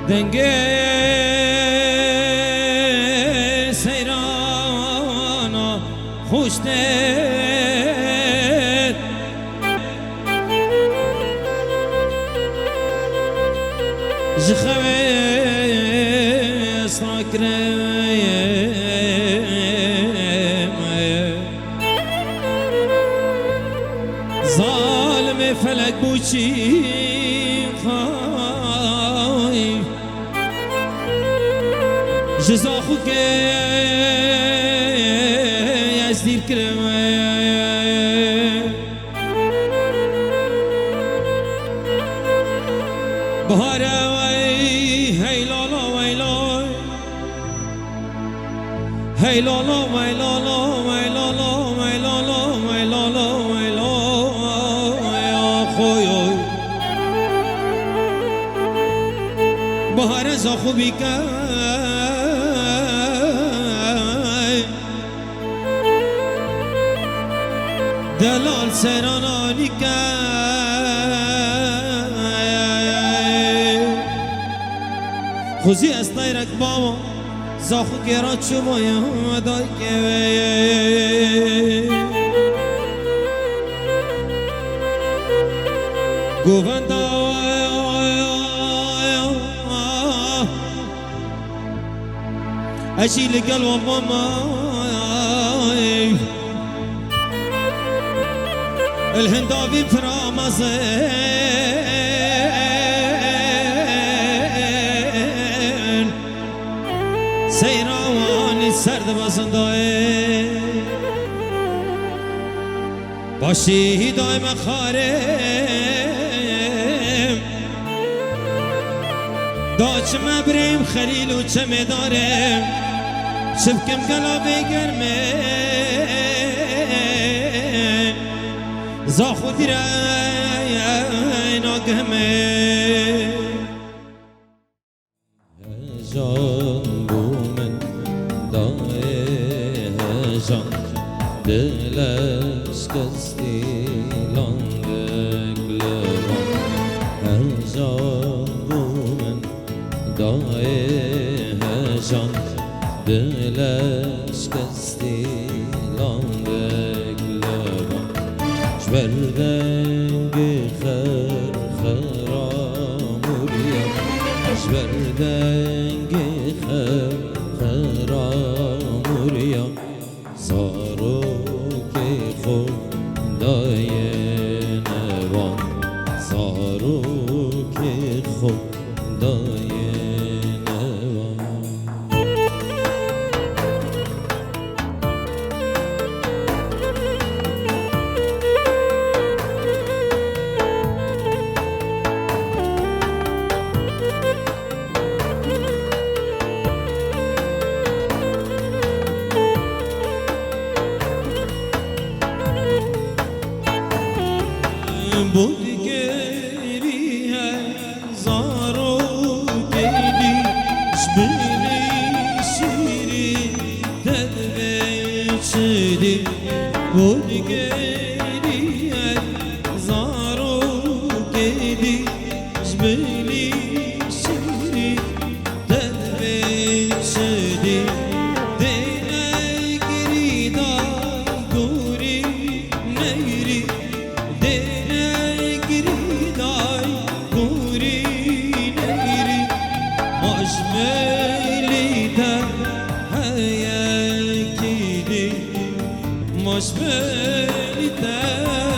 دنگه سیرانا خوش دید جخوی ساکرم ظالم فلک بوچی جزا خو که از دیر کرمه بهاره وی هی لالا وی لای هی لالا وی لالا وی لالا وی لالا وی لالا وی لالا خوی بهاره زا خوبی که دلال سرانانی که خوزی از تایرک بابا زاخو گرات شما یادای که گووندا اشی لگل و ماما الهنداوی فرامازن سیروانی سرد بازندای باشی دایم خارم داچ مبریم خلیل و چه مدارم شبکم گلابه گرمه زا خودی رای ناگمه جان بو من دای جان دلش کستی لانگک لبان جان بو من دای جان دلش کستی لانگک لبان جبردنگ خر خراموریا جبردنگ خر خراموریا زارو که خود دای نوان زارو که خود دای نوان بود گریه زارو گلی شبیلی شیری تدویچدی بود گریه زارو گلی شبیلی شیری تدویچدی مشملته